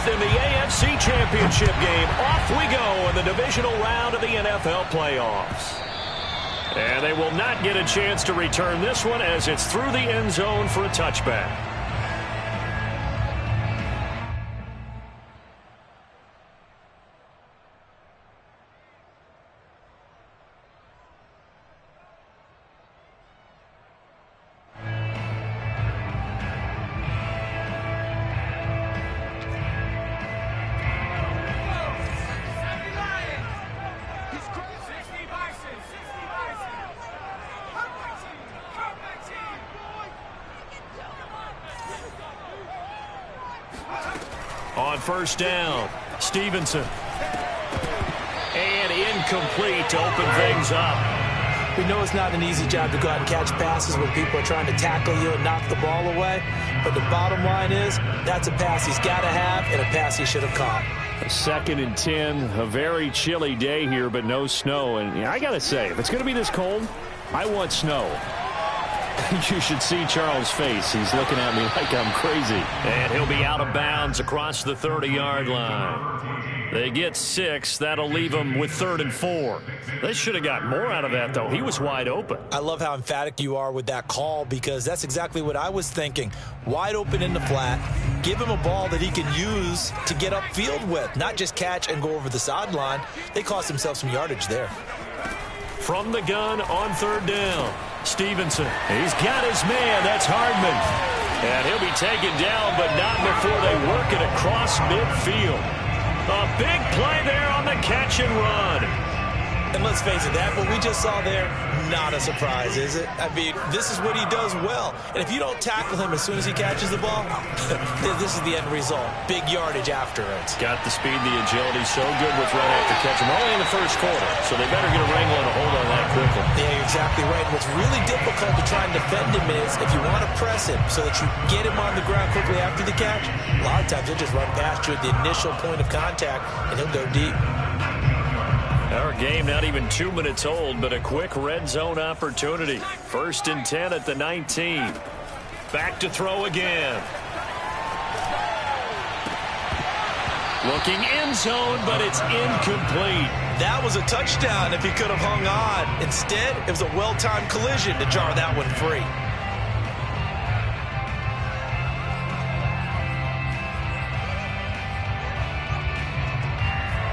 in the AFC Championship game. Off we go in the divisional round of the NFL playoffs. And they will not get a chance to return this one as it's through the end zone for a touchback. On first down, Stevenson. And incomplete to open things up. We know it's not an easy job to go out and catch passes when people are trying to tackle you and knock the ball away. But the bottom line is, that's a pass he's got to have and a pass he should have caught. 2nd and 10, a very chilly day here, but no snow. And I got to say, if it's going to be this cold, I want snow. You should see Charles' face. He's looking at me like I'm crazy. And he'll be out of bounds across the 30-yard line. They get 6. That'll leave them with 3rd and 4. They should have got more out of that, though. He was wide open. I love how emphatic you are with that call because that's exactly what I was thinking. Wide open in the flat. Give him a ball that he can use to get upfield with, not just catch and go over the sideline. They cost themselves some yardage there. From the gun on 3rd down. Stevenson, he's got his man. That's Hardman. And he'll be taken down, but not before they work it across midfield. A big play there on the catch and run. And let's face it, that what we just saw there, not a surprise, is it? I mean, this is what he does well. And if you don't tackle him as soon as he catches the ball, this is the end result. Big yardage after it. Got the speed, the agility, so good with run after catch. We're only in the first quarter, so they better get a wrangle and a hold on that quickly. Yeah, you're exactly right. What's really difficult to try and defend him is if you want to press him so that you get him on the ground quickly after the catch, a lot of times he'll just run past you at the initial point of contact, and he'll go deep. Our game not even 2 minutes old, but a quick red zone opportunity. 1st and 10 at the 19. Back to throw again. Looking end zone, but it's incomplete. That was a touchdown if he could have hung on. Instead, it was a well-timed collision to jar that one free.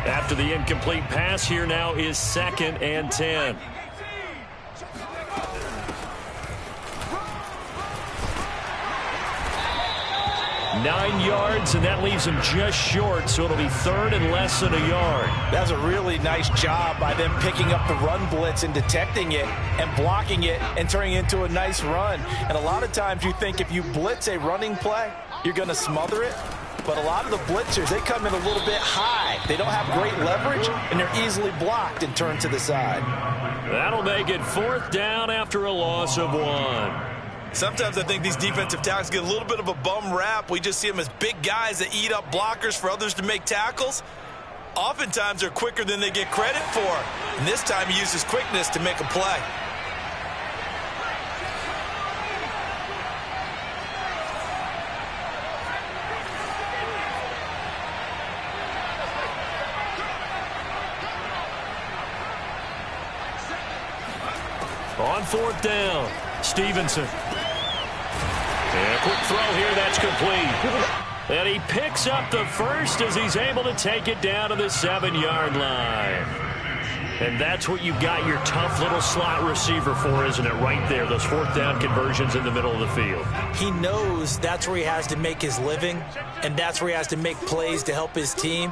After the incomplete pass, here now is 2nd and 10. Nine yards, and that leaves him just short, so it'll be 3rd and less than a yard. That's a really nice job by them picking up the run blitz and detecting it and blocking it and turning it into a nice run. And a lot of times you think if you blitz a running play, you're going to smother it. But a lot of the blitzers, they come in a little bit high. They don't have great leverage, and they're easily blocked and turned to the side. That'll make it 4th down after a loss of 1. Sometimes I think these defensive tackles get a little bit of a bum rap. We just see them as big guys that eat up blockers for others to make tackles. Oftentimes they're quicker than they get credit for. And this time he uses quickness to make a play. On 4th down, Stevenson. And a quick throw here, that's complete. And he picks up the first as he's able to take it down to the 7-yard line. And that's what you've got your tough little slot receiver for, isn't it? Right there, those 4th down conversions in the middle of the field. He knows that's where he has to make his living, and that's where he has to make plays to help his team.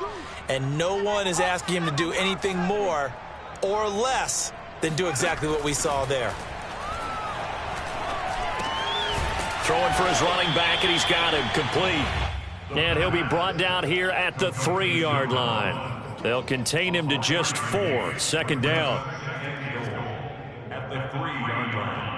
And no one is asking him to do anything more or less than do exactly what we saw there. Throwing for his running back, and he's got him complete. And he'll be brought down here at the 3-yard line. They'll contain him to just 4. 2nd down. At the 3-yard line.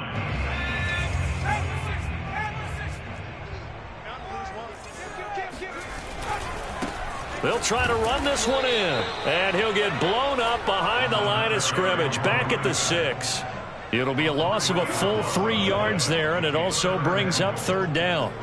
They'll try to run this one in. And he'll get blown up behind the line of scrimmage. Back at the 6. It'll be a loss of a full 3 yards there, and it also brings up 3rd down.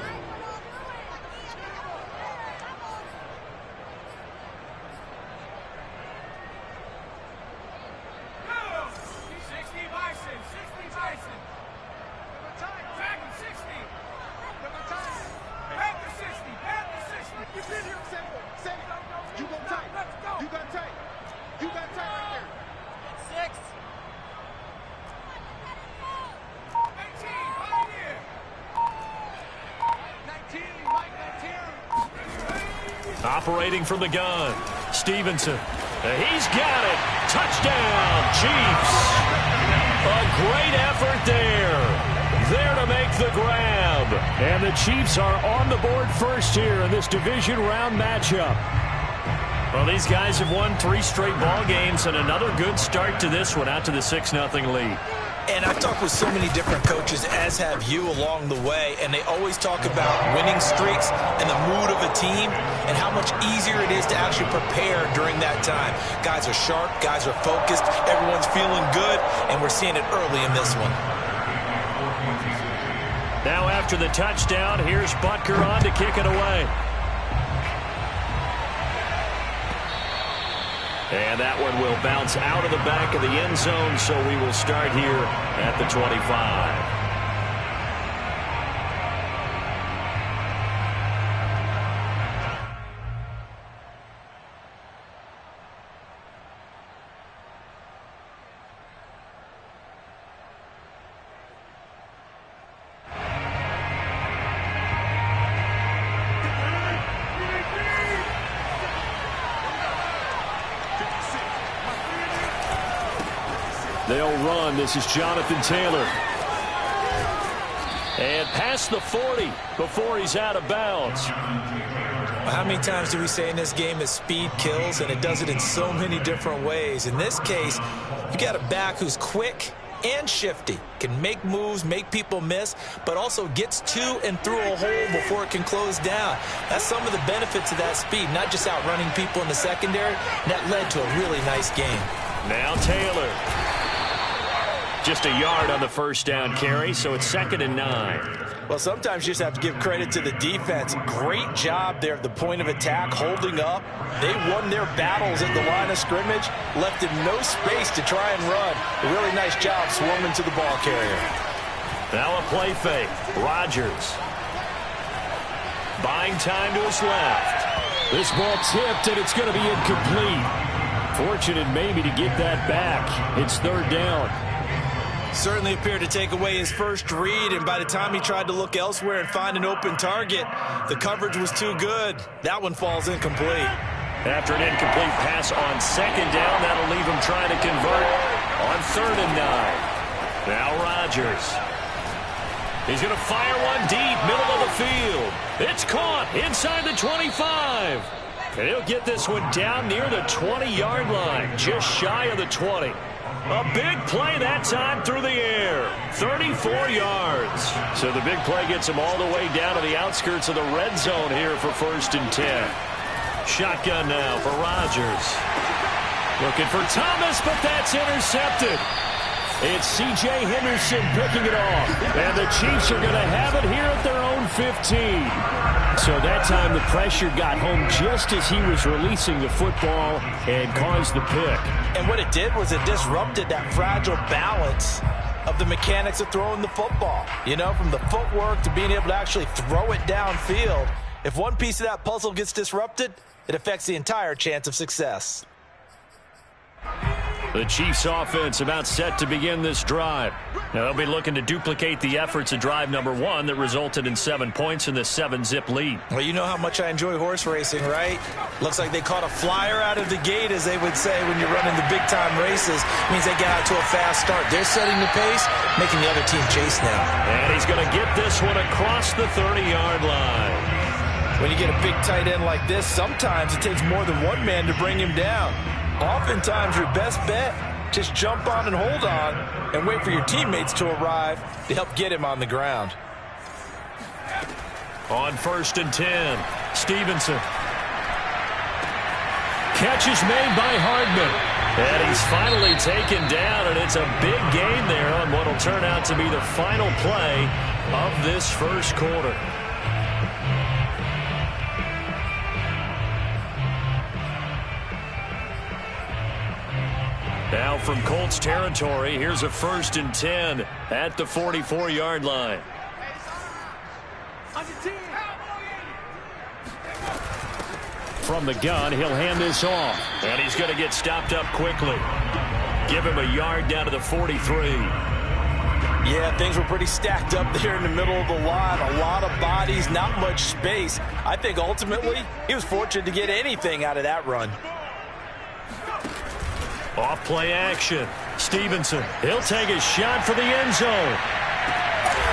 Operating from the gun, Stevenson. He's got it. Touchdown, Chiefs. A great effort there. There to make the grab. And the Chiefs are on the board first here in this division round matchup. Well, these guys have won 3 straight ball games and another good start to this one out to the 6-0 lead. And I've talked with so many different coaches, as have you, along the way, and they always talk about winning streaks and the mood of a team and how much easier it is to actually prepare during that time. Guys are sharp, guys are focused, everyone's feeling good, and we're seeing it early in this one. Now after the touchdown, here's Butker on to kick it away. And that one will bounce out of the back of the end zone, so we will start here at the 25. They'll run. This is Jonathan Taylor. And past the 40 before he's out of bounds. How many times do we say in this game that speed kills, and it does it in so many different ways? In this case, you got a back who's quick and shifty, can make moves, make people miss, but also gets to and through a hole before it can close down. That's some of the benefits of that speed, not just outrunning people in the secondary. And that led to a really nice game. Now Taylor. Just a yard on the first down carry, so it's 2nd and 9. Well, sometimes you just have to give credit to the defense. Great job there at the point of attack, holding up. They won their battles at the line of scrimmage, left him no space to try and run. A really nice job swarming to the ball carrier. Now a play fake. Rodgers. Buying time to his left. This ball tipped, and it's going to be incomplete. Fortunate maybe to get that back. It's 3rd down. Certainly appeared to take away his first read, and by the time he tried to look elsewhere and find an open target, the coverage was too good. That one falls incomplete. After an incomplete pass on 2nd down, that'll leave him trying to convert on 3rd and 9. Now Rodgers. He's going to fire one deep, middle of the field. It's caught inside the 25. And he'll get this one down near the 20-yard line, just shy of the 20. A big play that time through the air. 34 yards. So the big play gets him all the way down to the outskirts of the red zone here for 1st and 10. Shotgun now for Rodgers. Looking for Thomas, but that's intercepted. It's C.J. Henderson picking it off. And the Chiefs are going to have it here at their own 15. So that time the pressure got home just as he was releasing the football and caused the pick. And what it did was it disrupted that fragile balance of the mechanics of throwing the football. You know, from the footwork to being able to actually throw it downfield. If one piece of that puzzle gets disrupted, it affects the entire chance of success. The Chiefs offense about set to begin this drive. Now they'll be looking to duplicate the efforts of drive number 1 that resulted in 7 points in this 7-zip lead. Well, you know how much I enjoy horse racing, right? Looks like they caught a flyer out of the gate, as they would say when you're running the big-time races. It means they get out to a fast start. They're setting the pace, making the other team chase now. And he's going to get this one across the 30-yard line. When you get a big tight end like this, sometimes it takes more than one man to bring him down. Oftentimes, your best bet, just jump on and hold on and wait for your teammates to arrive to help get him on the ground. On 1st and 10, Stevenson. Catch is made by Hardman. And he's finally taken down, and it's a big gain there on what will turn out to be the final play of this first quarter. Now from Colts territory, here's a 1st and 10 at the 44-yard line. From the gun, he'll hand this off. And he's going to get stopped up quickly. Give him a yard down to the 43. Yeah, things were pretty stacked up there in the middle of the line. A lot of bodies, not much space. I think ultimately he was fortunate to get anything out of that run. Off play action. Stevenson, he'll take a shot for the end zone.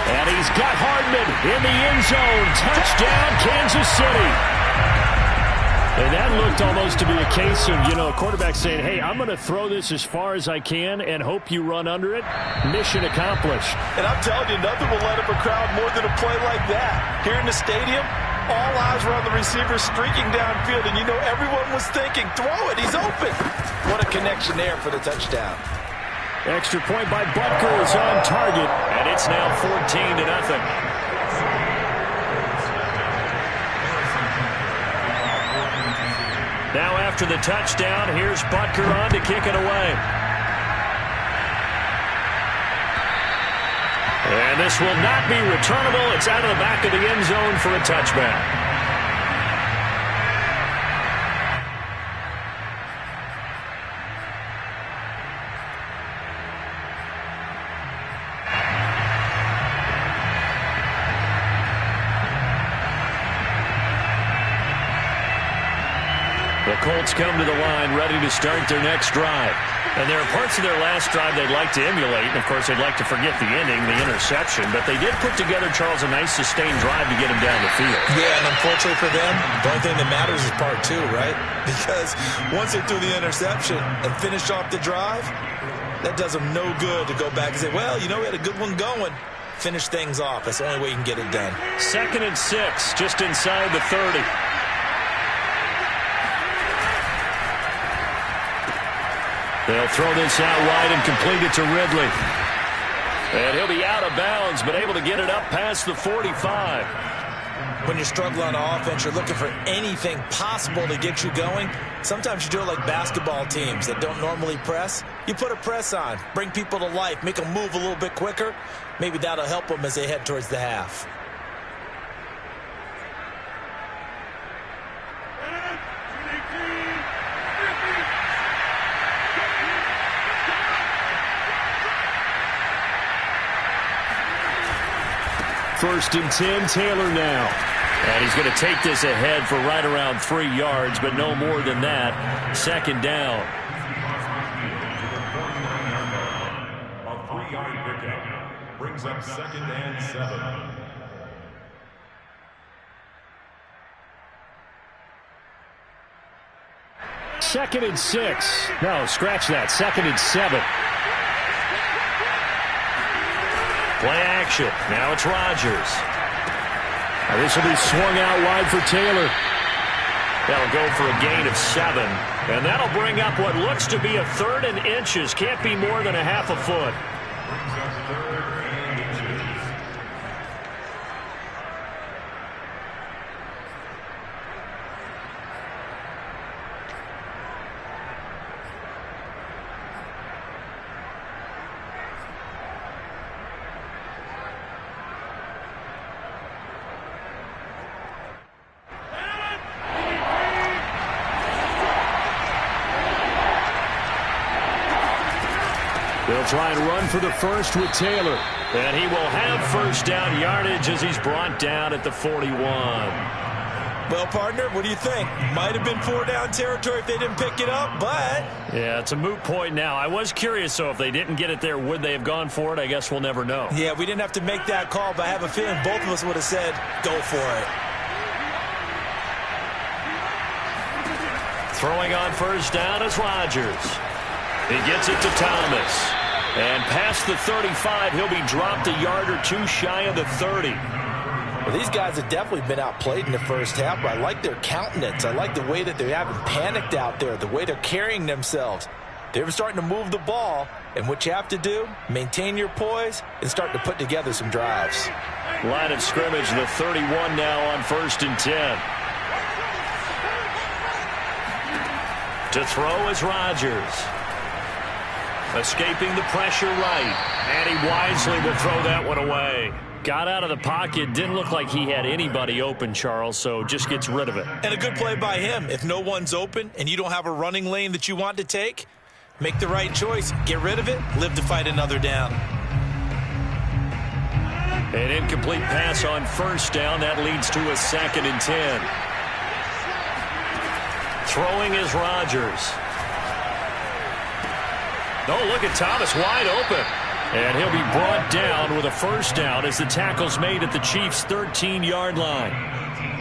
And he's got Hardman in the end zone. Touchdown, Kansas City. And that looked almost to be a case of, a quarterback saying, hey, I'm going to throw this as far as I can and hope you run under it. Mission accomplished. And I'm telling you, nothing will let up a crowd more than a play like that. Here in the stadium, all eyes were on the receiver streaking downfield, and everyone was thinking, throw it, he's open. What a connection there for the touchdown. Extra point by Butker is on target, and it's now 14-0. Now after the touchdown, here's Butker on to kick it away. And this will not be returnable. It's out of the back of the end zone for a touchback. The Colts come to the line ready to start their next drive. And there are parts of their last drive they'd like to emulate. And, of course, they'd like to forget the ending, the interception. But they did put together, Charles, a nice sustained drive to get him down the field. Yeah, and unfortunately for them, the only thing that matters is part two, right? Because once they threw the interception and finished off the drive, that does them no good to go back and say, well, we had a good one going. Finish things off. That's the only way you can get it done. 2nd and 6, just inside the 30. They'll throw this out wide and complete it to Ridley. And he'll be out of bounds, but able to get it up past the 45. When you're struggling on offense, you're looking for anything possible to get you going. Sometimes you do it like basketball teams that don't normally press. You put a press on, bring people to life, make them move a little bit quicker. Maybe that'll help them as they head towards the half. First and 10, Taylor now. And he's going to take this ahead for right around 3 yards, but no more than that. 2nd down. A 3-yard pickup brings up 2nd and 7. Second and 6. No, scratch that. 2nd and 7. Play action. Now it's Rodgers. Now this will be swung out wide for Taylor. That'll go for a gain of 7. And that'll bring up what looks to be a 3rd and inches. Can't be more than a half a foot. They'll try and run for the first with Taylor. And he will have first down yardage as he's brought down at the 41. Well, partner, what do you think? Might have been 4-down territory if they didn't pick it up, but... Yeah, it's a moot point now. I was curious, so if they didn't get it there, would they have gone for it? I guess we'll never know. Yeah, we didn't have to make that call, but I have a feeling both of us would have said, go for it. Throwing on first down is Rodgers. He gets it to Thomas. And past the 35, he'll be dropped a yard or two shy of the 30. Well, these guys have definitely been outplayed in the first half, but I like their countenance. I like the way that they haven't panicked out there, the way they're carrying themselves. They're starting to move the ball, and what you have to do, maintain your poise and start to put together some drives. Line of scrimmage, the 31 now on 1st and 10. To throw is Rodgers. Escaping the pressure right. And he wisely will throw that one away. Got out of the pocket. Didn't look like he had anybody open, Charles, so just gets rid of it. And a good play by him. If no one's open and you don't have a running lane that you want to take, make the right choice. Get rid of it. Live to fight another down. An incomplete pass on first down. That leads to a 2nd and 10. Throwing is Rodgers. Oh, look at Thomas wide open. And he'll be brought down with a first down as the tackle's made at the Chiefs' 13-yard line.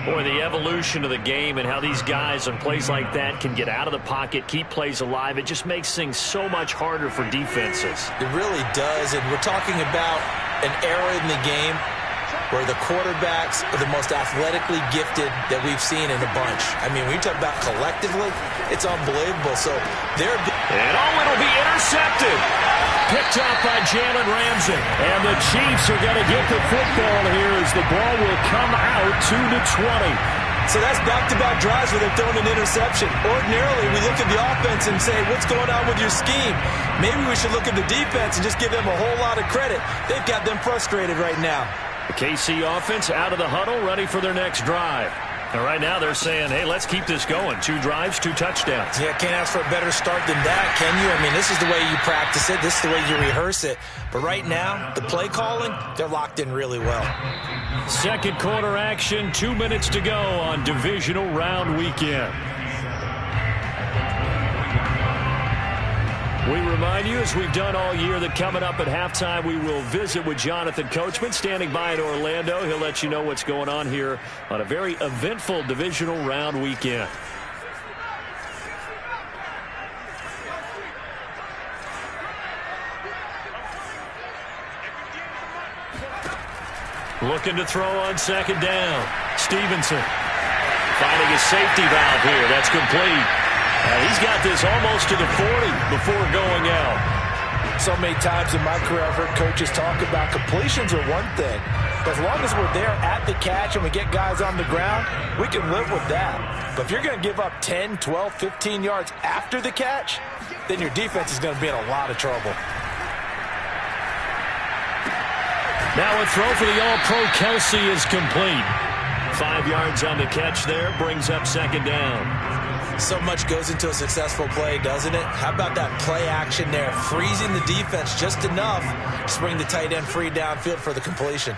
Boy, the evolution of the game and how these guys on plays like that can get out of the pocket, keep plays alive, it just makes things so much harder for defenses. It really does, and we're talking about an era in the game where the quarterbacks are the most athletically gifted that we've seen in a bunch. I mean, when you talk about collectively, it's unbelievable. So they're... And it'll be intercepted. Picked up by Jalen Ramsey. And the Chiefs are going to get the football here as the ball will come out to the 20. So that's back-to-back drives where they've thrown an interception. Ordinarily, we look at the offense and say, what's going on with your scheme? Maybe we should look at the defense and just give them a whole lot of credit. They've got them frustrated right now. The KC offense out of the huddle, ready for their next drive. And right now they're saying, hey, let's keep this going. 2 drives, 2 touchdowns. Yeah, can't ask for a better start than that, can you? I mean, this is the way you practice it. This is the way you rehearse it. But right now, the play calling, they're locked in really well. Second quarter action, 2 minutes to go on divisional round weekend. We remind you, as we've done all year, that coming up at halftime, we will visit with Jonathan Coachman, standing by in Orlando. He'll let you know what's going on here on a very eventful divisional round weekend. Looking to throw on second down. Stevenson finding a safety valve here. That's complete. He's got this almost to the 40 before going out. So many times in my career, I've heard coaches talk about completions are one thing. But as long as we're there at the catch and we get guys on the ground, we can live with that. But if you're going to give up 10, 12, 15 yards after the catch, then your defense is going to be in a lot of trouble. Now a throw for the All-Pro Kelsey is complete. 5 yards on the catch there, brings up second down. So much goes into a successful play, doesn't it? How about that play action there, freezing the defense just enough to bring the tight end free downfield for the completion.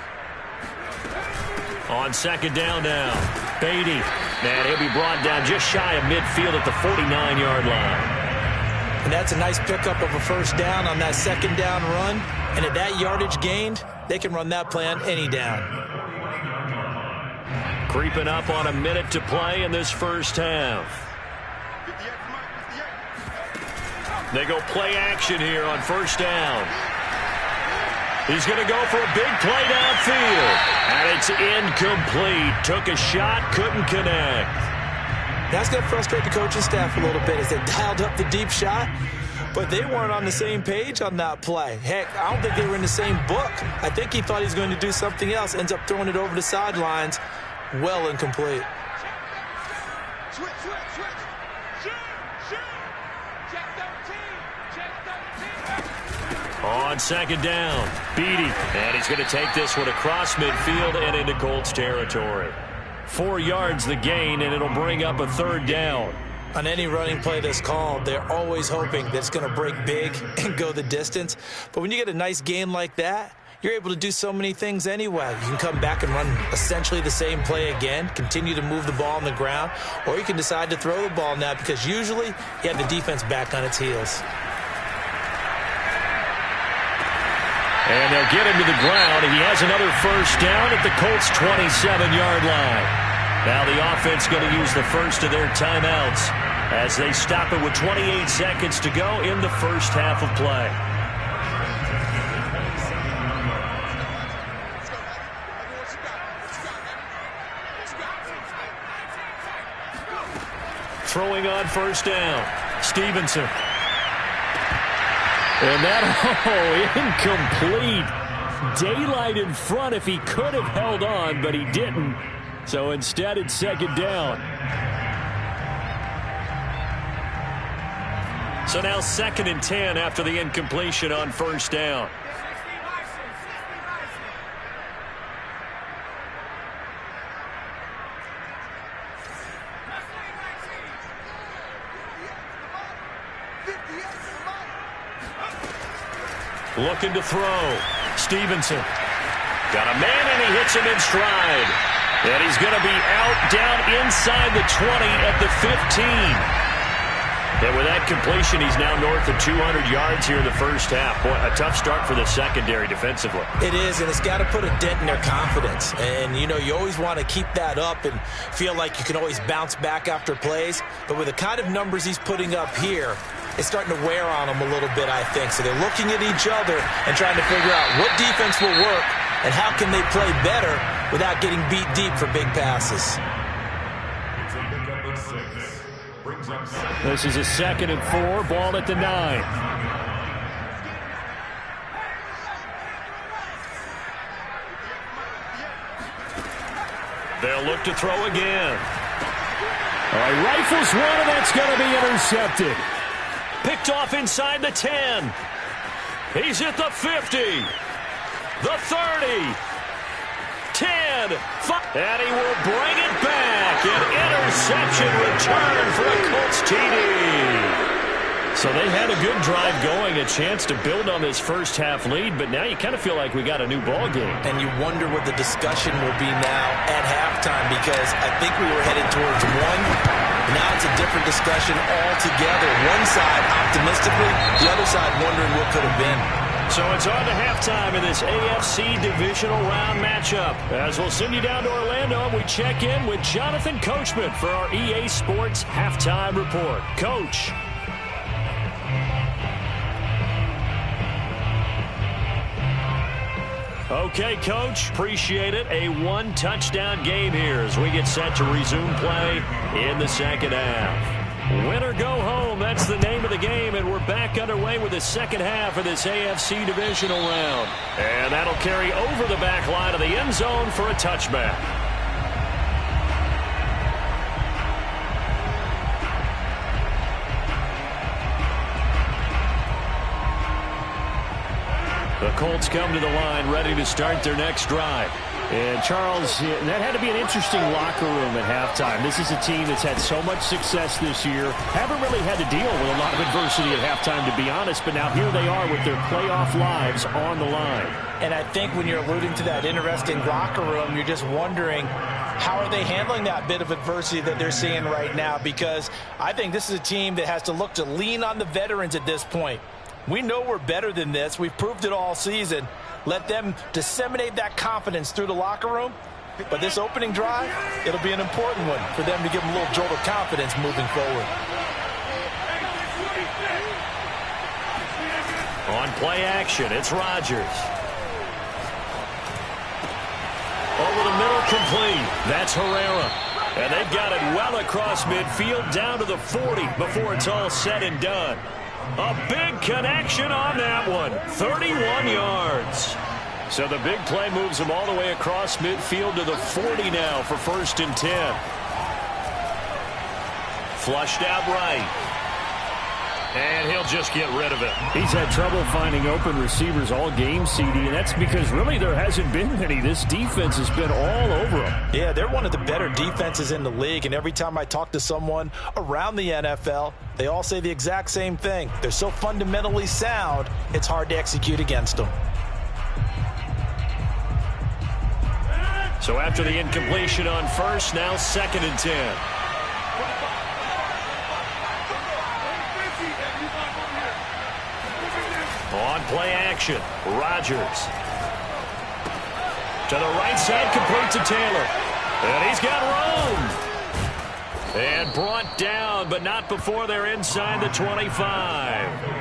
On second down now, Beatty. And he'll be brought down just shy of midfield at the 49-yard line. And that's a nice pickup of a first down on that second down run. And at that yardage gained, they can run that play on any down. Creeping up on a minute to play in this first half. They go play action here on first down. He's going to go for a big play downfield. And it's incomplete. Took a shot, couldn't connect. That's going to frustrate the coaching staff a little bit as they dialed up the deep shot. But they weren't on the same page on that play. Heck, I don't think they were in the same book. I think he thought he was going to do something else. Ends up throwing it over the sidelines. Well incomplete. On second down, Beatty. And he's going to take this one across midfield and into Colts territory. 4 yards the gain, and it'll bring up a third down. On any running play that's called, they're always hoping that it's going to break big and go the distance. But when you get a nice gain like that, you're able to do so many things anyway. You can come back and run essentially the same play again, continue to move the ball on the ground, or you can decide to throw the ball now because usually you have the defense back on its heels. And they'll get him to the ground. He has another first down at the Colts' 27-yard line. Now the offense going to use the first of their timeouts as they stop it with 28 seconds to go in the first half of play. Throwing on first down, Stevenson. And that, incomplete. Daylight in front if he could have held on, but he didn't. So instead, it's second down. So now 2nd and 10 after the incompletion on first down. Looking to throw. Stevenson. Got a man, and he hits him in stride. And he's going to be out down inside the 20 at the 15. And with that completion, he's now north of 200 yards here in the first half. Boy, a tough start for the secondary defensively. It is, and it's got to put a dent in their confidence. And, you know, you always want to keep that up and feel like you can always bounce back after plays. But with the kind of numbers he's putting up here, it's starting to wear on them a little bit, I think. So they're looking at each other and trying to figure out what defense will work and how can they play better without getting beat deep for big passes. This is a 2nd and 4, ball at the 9. They'll look to throw again. All right, rifles one, and that's going to be intercepted. Picked off inside the 10. He's at the 50. The 30. 10. 5. And he will bring it back. An interception return for a Colts TD. So they had a good drive going, a chance to build on this first half lead, but now you kind of feel like we got a new ball game. And you wonder what the discussion will be now at halftime, because I think we were headed towards one. Now it's a different discussion altogether. One side optimistically, the other side wondering what could have been. So it's on to halftime in this AFC divisional round matchup. As we'll send you down to Orlando, and we check in with Jonathan Coachman for our EA Sports Halftime Report. Coach. Okay, Coach, appreciate it. A one-touchdown game here as we get set to resume play in the second half. Win or go home, that's the name of the game, and we're back underway with the second half of this AFC divisional round. And that'll carry over the back line of the end zone for a touchback. The Colts come to the line ready to start their next drive. And, Charles, that had to be an interesting locker room at halftime. This is a team that's had so much success this year. Haven't really had to deal with a lot of adversity at halftime, to be honest. But now here they are with their playoff lives on the line. And I think when you're alluding to that interesting locker room, you're just wondering, how are they handling that bit of adversity that they're seeing right now? Because I think this is a team that has to look to lean on the veterans at this point. We know we're better than this. We've proved it all season. Let them disseminate that confidence through the locker room. But this opening drive, it'll be an important one for them to give them a little jolt of confidence moving forward. On play action, it's Rodgers. Over the middle, complete. That's Herrera. And they've got it well across midfield down to the 40 before it's all said and done. A big connection on that one. 31 yards. So the big play moves him all the way across midfield to the 40 now for 1st and 10. Flushed out right. And he'll just get rid of it. He's had trouble finding open receivers all game, CD, and that's because really there hasn't been many. This defense has been all over him. Yeah, they're one of the better defenses in the league, and every time I talk to someone around the NFL, they all say the exact same thing. They're so fundamentally sound, it's hard to execute against them. So after the incompletion on first, now 2nd and 10. On play action, Rodgers. To the right side, complete to Taylor. And he's got room. And brought down, but not before they're inside the 25.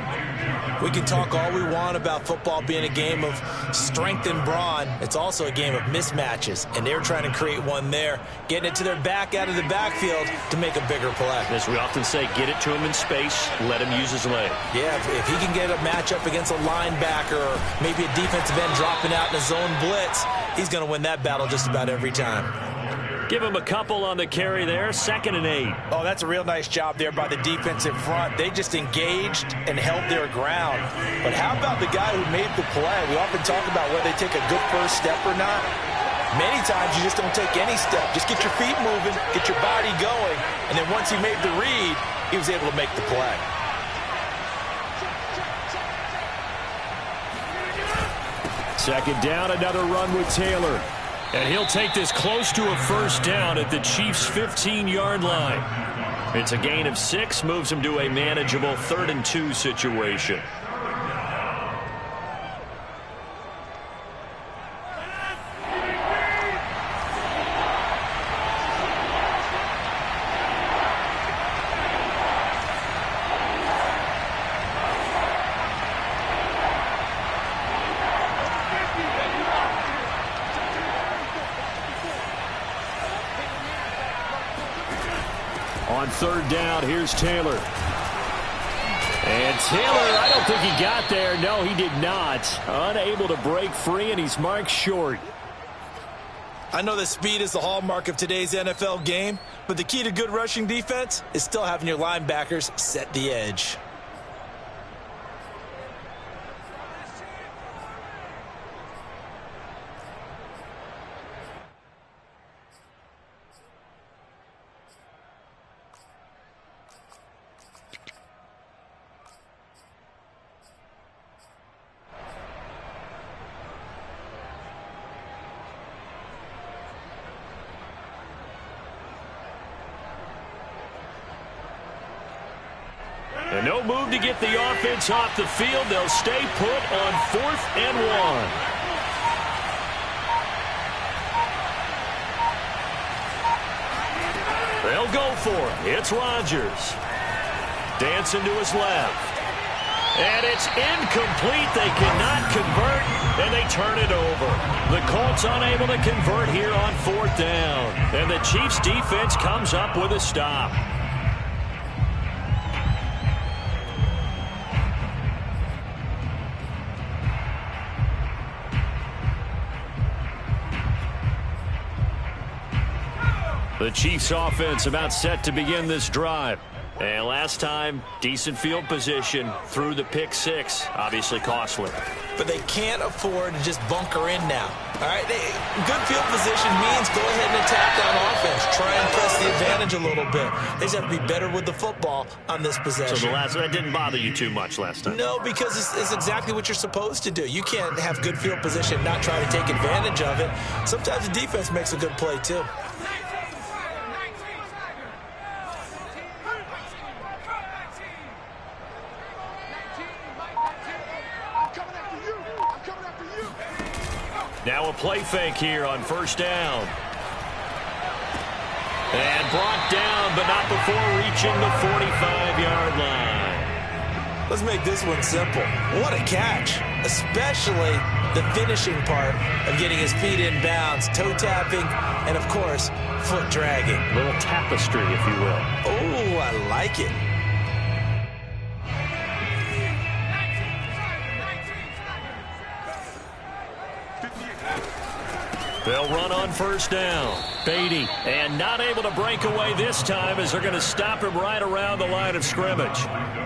We can talk all we want about football being a game of strength and brawn. It's also a game of mismatches, and they're trying to create one there, getting it to their back out of the backfield to make a bigger play. As we often say, get it to him in space, let him use his leg. Yeah, if he can get a matchup against a linebacker or maybe a defensive end dropping out in a zone blitz, he's going to win that battle just about every time. Give him a couple on the carry there, 2nd and 8. Oh, that's a real nice job there by the defensive front. They just engaged and held their ground. But how about the guy who made the play? We often talk about whether they take a good first step or not. Many times you just don't take any step. Just get your feet moving, get your body going, and then once he made the read, he was able to make the play. Second down, another run with Taylor. And he'll take this close to a first down at the Chiefs' 15-yard line. It's a gain of 6, moves him to a manageable 3rd and 2 situation. On 3rd down, here's Taylor. And Taylor, I don't think he got there. No, he did not. Unable to break free, and he's marked short. I know that speed is the hallmark of today's NFL game, but the key to good rushing defense is still having your linebackers set the edge. And no move to get the offense off the field. They'll stay put on 4th and 1. They'll go for it. It's Rodgers. Dancing to his left. And it's incomplete. They cannot convert, and they turn it over. The Colts unable to convert here on 4th down. And the Chiefs defense comes up with a stop. The Chiefs offense about set to begin this drive. And last time, decent field position through the pick 6. Obviously costly. But they can't afford to just bunker in now. All right, good field position means go ahead and attack on offense. Try and press the advantage a little bit. They just have to be better with the football on this possession. So that didn't bother you too much last time? No, because it's exactly what you're supposed to do. You can't have good field position and not try to take advantage of it. Sometimes the defense makes a good play, too. Now a play fake here on 1st down. And brought down, but not before reaching the 45-yard line. Let's make this one simple. What a catch, especially the finishing part of getting his feet in bounds, toe tapping, and, of course, foot dragging. A little tapestry, if you will. Oh, I like it. They'll run on 1st down. Beatty, and not able to break away this time as they're going to stop him right around the line of scrimmage.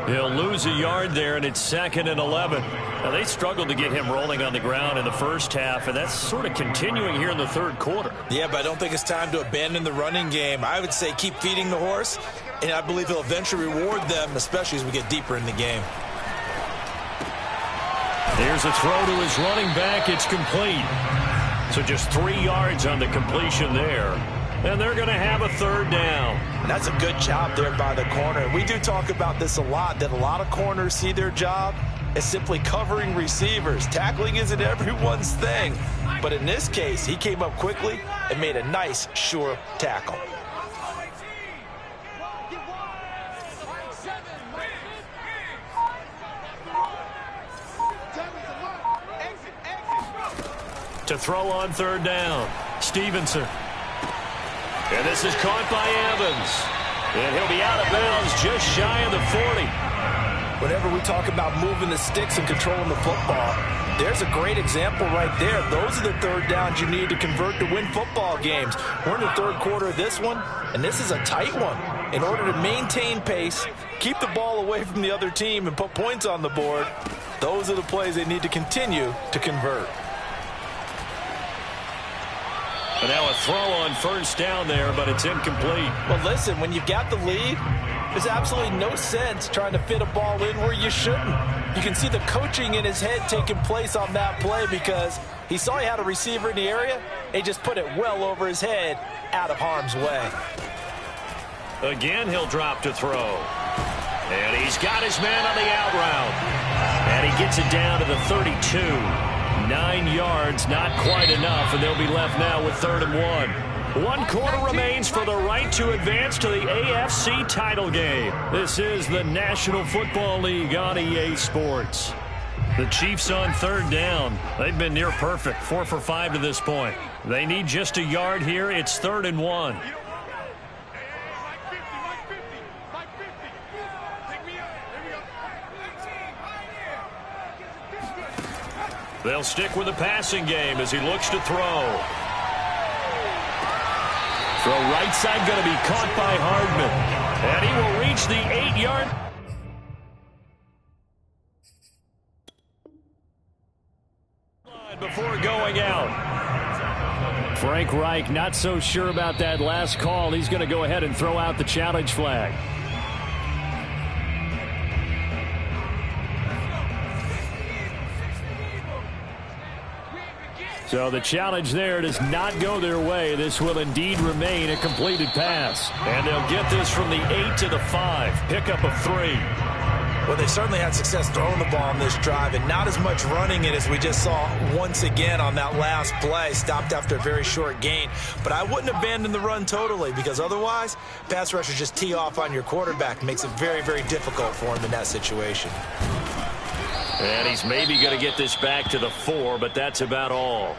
He'll lose a yard there, and it's 2nd and 11. Now, they struggled to get him rolling on the ground in the first half, and that's sort of continuing here in the 3rd quarter. Yeah, but I don't think it's time to abandon the running game. I would say keep feeding the horse, and I believe he'll eventually reward them, especially as we get deeper in the game. Here's a throw to his running back. It's complete. So just 3 yards on the completion there. And they're going to have a 3rd down. And that's a good job there by the corner. We do talk about this a lot, that a lot of corners see their job as simply covering receivers. Tackling isn't everyone's thing. But in this case, he came up quickly and made a nice, sure tackle. To throw on 3rd down, Stevenson. And this is caught by Evans. And he'll be out of bounds just shy of the 40. Whenever we talk about moving the sticks and controlling the football, there's a great example right there. Those are the 3rd downs you need to convert to win football games. We're in the 3rd quarter of this one, and this is a tight one. In order to maintain pace, keep the ball away from the other team, and put points on the board, those are the plays they need to continue to convert. And now a throw on first down there, but it's incomplete. Well, listen, when you've got the lead, there's absolutely no sense trying to fit a ball in where you shouldn't. You can see the coaching in his head taking place on that play because he saw he had a receiver in the area. He just put it well over his head, out of harm's way. Again, he'll drop to throw. And he's got his man on the out route. And he gets it down to the 32. 9 yards, not quite enough, and they'll be left now with 3rd and 1. 1 quarter remains for the right to advance to the AFC title game. This is the National Football League on EA Sports. The Chiefs on 3rd down. They've been near perfect, 4 for 5 to this point. They need just a yard here. It's 3rd and 1. They'll stick with the passing game as he looks to throw. Throw right side going to be caught by Hardman. And he will reach the 8-yard. Before going out. Frank Reich not so sure about that last call. He's going to go ahead and throw out the challenge flag. So the challenge there does not go their way. This will indeed remain a completed pass. And they'll get this from the 8 to the 5. Pickup of 3. Well, they certainly had success throwing the ball on this drive and not as much running it as we just saw once again on that last play. Stopped after a very short gain. But I wouldn't abandon the run totally because otherwise, pass rushers just tee off on your quarterback. Makes it very, very difficult for him in that situation. And he's maybe going to get this back to the 4, but that's about all.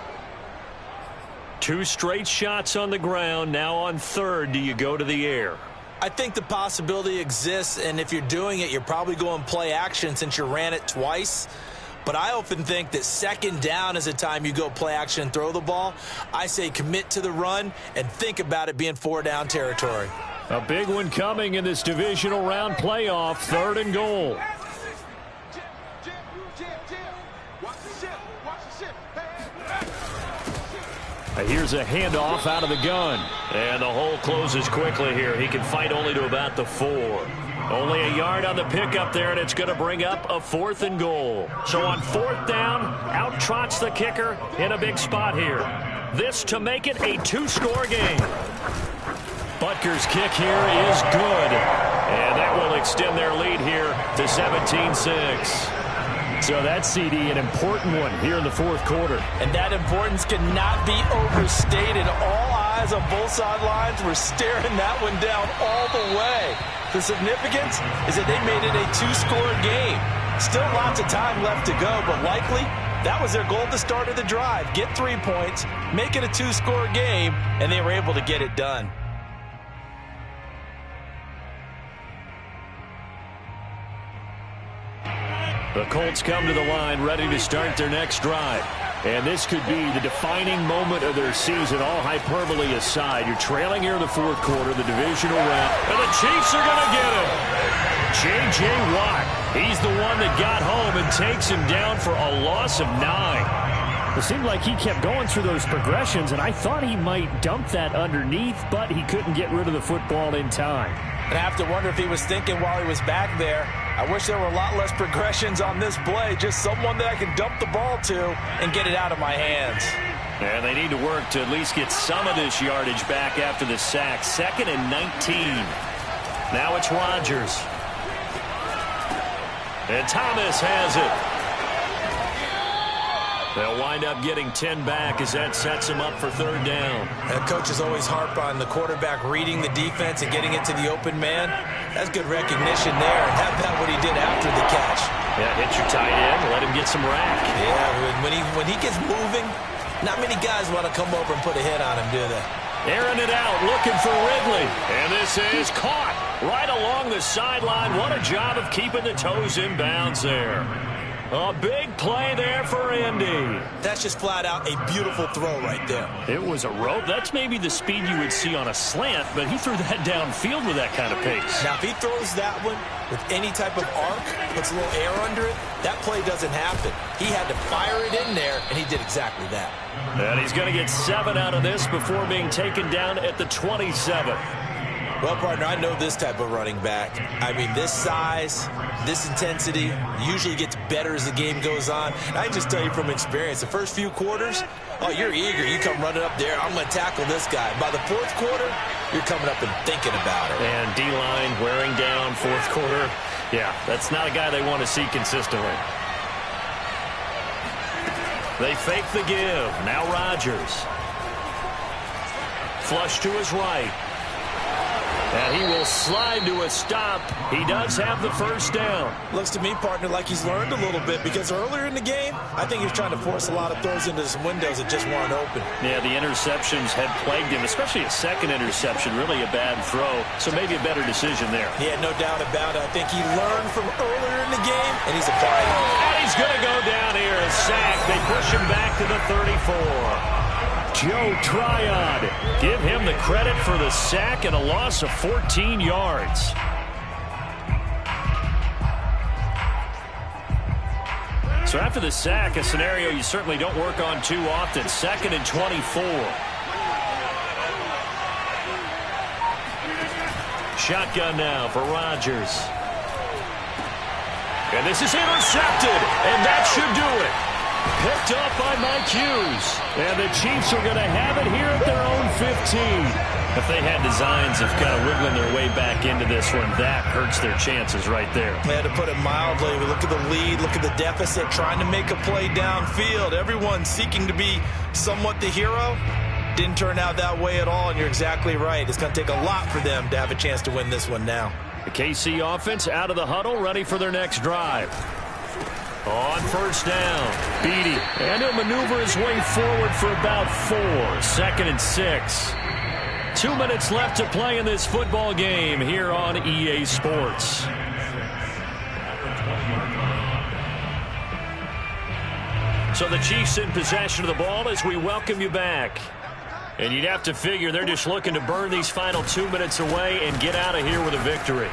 2 straight shots on the ground. Now on 3rd, do you go to the air? I think the possibility exists, and if you're doing it, you're probably going play action since you ran it twice. But I often think that 2nd down is a time you go play action and throw the ball. I say commit to the run and think about it being 4 down territory. A big one coming in this divisional round playoff. 3rd and goal. Here's a handoff out of the gun. And the hole closes quickly here. He can fight only to about the 4. Only a yard on the pickup there, and it's going to bring up a 4th and goal. So on 4th down, out trots the kicker in a big spot here. This to make it a 2-score game. Butker's kick here is good. And that will extend their lead here to 17-6. So that, CD, an important one here in the 4th quarter. And that importance cannot be overstated. All eyes on both sidelines were staring that one down all the way. The significance is that they made it a 2-score game. Still lots of time left to go, but likely that was their goal at the start of the drive. Get 3 points, make it a 2-score game, and they were able to get it done. The Colts come to the line ready to start their next drive. And this could be the defining moment of their season, all hyperbole aside. You're trailing here in the 4th quarter, the divisional round, and the Chiefs are going to get him. J.J. Watt, he's the one that got home and takes him down for a loss of 9. It seemed like he kept going through those progressions, and I thought he might dump that underneath, but he couldn't get rid of the football in time. And I have to wonder if he was thinking while he was back there, I wish there were a lot less progressions on this play, just someone that I can dump the ball to and get it out of my hands. And they need to work to at least get some of this yardage back after the sack. 2nd and 19. Now it's Rodgers. And Thomas has it. They'll wind up getting 10 back as that sets them up for 3rd down. And coaches always harp on the quarterback reading the defense and getting it to the open man. That's good recognition there. And how about what he did after the catch? Yeah, hit your tight end, let him get some rack. Yeah, when he gets moving, not many guys want to come over and put a hit on him, do they? Airing it out, looking for Ridley. And this is caught right along the sideline. What a job of keeping the toes in bounds there. A big play there for Indy. That's just flat out a beautiful throw right there. It was a rope. That's maybe the speed you would see on a slant, but he threw that downfield with that kind of pace. Now, if he throws that one with any type of arc, puts a little air under it, that play doesn't happen. He had to fire it in there, and he did exactly that. And he's going to get 7 out of this before being taken down at the 27. Well, partner, I know this type of running back. I mean, this size, this intensity usually gets better as the game goes on. And I can just tell you from experience, the first few quarters, oh, you're eager. You come running up there, I'm going to tackle this guy. By the fourth quarter, you're coming up and thinking about it. And D-line wearing down fourth quarter. Yeah, that's not a guy they want to see consistently. They fake the give. Now Rodgers. Flush to his right. And he will slide to a stop. He does have the first down. Looks to me, partner, like he's learned a little bit because earlier in the game, I think he was trying to force a lot of throws into some windows that just weren't open. Yeah, the interceptions had plagued him, especially a second interception, really a bad throw. So maybe a better decision there. Yeah, no doubt about it. I think he learned from earlier in the game, and he's applying it. And he's going to go down here, a sack. They push him back to the 34. Joe Tryon, give him the credit for the sack and a loss of 14 yards. So after the sack, a scenario you certainly don't work on too often. 2nd and 24. Shotgun now for Rodgers. And this is intercepted, and that should do it. Picked up by Mike Hughes. And the Chiefs are going to have it here at their own 15. If they had designs of kind of wiggling their way back into this one, that hurts their chances right there. They had to put it mildly. We look at the lead, look at the deficit, trying to make a play downfield. Everyone seeking to be somewhat the hero. Didn't turn out that way at all, and you're exactly right. It's going to take a lot for them to have a chance to win this one now. The KC offense out of the huddle, ready for their next drive. On first down, Beatty, and he'll maneuver his way forward for about 4. 2nd and 6. 2 minutes left to play in this football game here on EA Sports. So the Chiefs in possession of the ball as we welcome you back. And you'd have to figure they're just looking to burn these final 2 minutes away and get out of here with a victory.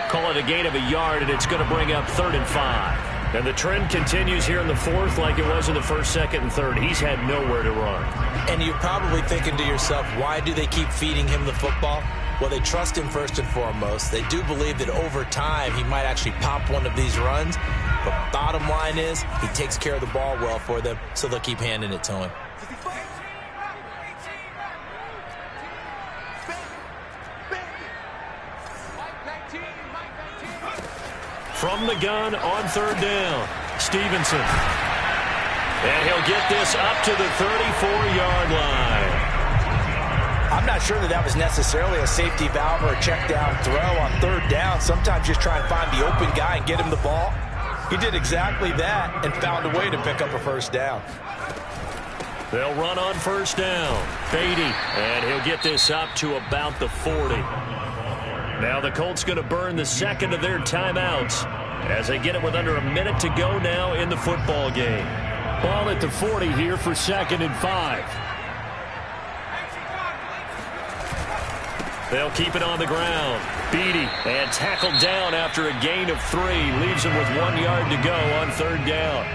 Call it a gain of a yard, and it's going to bring up 3rd and 5. And the trend continues here in the 4th like it was in the 1st, 2nd, and 3rd. He's had nowhere to run. And you're probably thinking to yourself, why do they keep feeding him the football? Well, they trust him first and foremost. They do believe that over time he might actually pop one of these runs. But bottom line is he takes care of the ball well for them, so they'll keep handing it to him. From the gun on 3rd down, Stevenson. And he'll get this up to the 34-yard line. I'm not sure that was necessarily a safety valve or a check down throw on 3rd down. Sometimes just try and find the open guy and get him the ball. He did exactly that and found a way to pick up a 1st down. They'll run on 1st down. Beatty, and he'll get this up to about the 40. Now the Colts going to burn the 2nd of their timeouts as they get it with under a minute to go now in the football game. Ball at the 40 here for 2nd and 5. They'll keep it on the ground. Beatty, and tackled down after a gain of 3. Leaves him with 1 yard to go on 3rd down.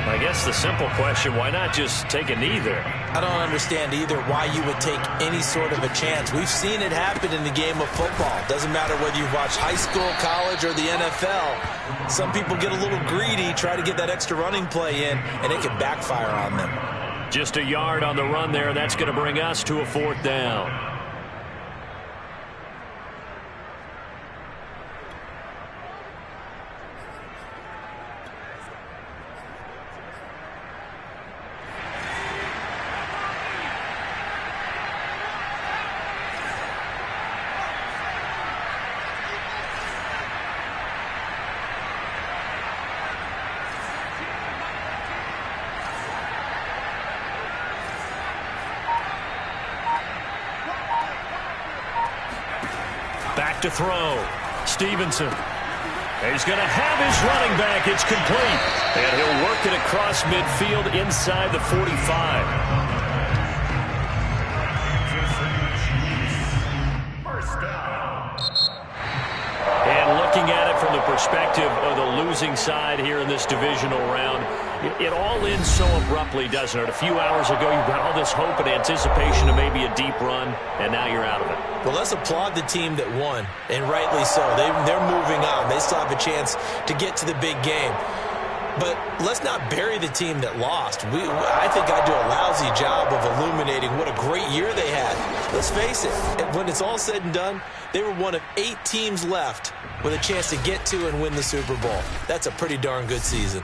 I guess the simple question, why not just take a knee there? I don't understand either why you would take any sort of a chance. We've seen it happen in the game of football. Doesn't matter whether you watch high school, college, or the NFL. Some people get a little greedy, try to get that extra running play in, and it can backfire on them. Just a yard on the run there. That's going to bring us to a 4th down. Back to throw. Stevenson. He's going to have his running back. It's complete. And he'll work it across midfield inside the 45. And looking at it from the perspective of the losing side here in this divisional round, it all ends so abruptly, doesn't it? A few hours ago, you got all this hope and anticipation of maybe a deep run, and now you're out of it. Well, let's applaud the team that won, and rightly so. They're moving on. They still have a chance to get to the big game. But let's not bury the team that lost. I think I do a lousy job of illuminating what a great year they had. Let's face it, when it's all said and done, they were one of 8 teams left with a chance to get to and win the Super Bowl. That's a pretty darn good season.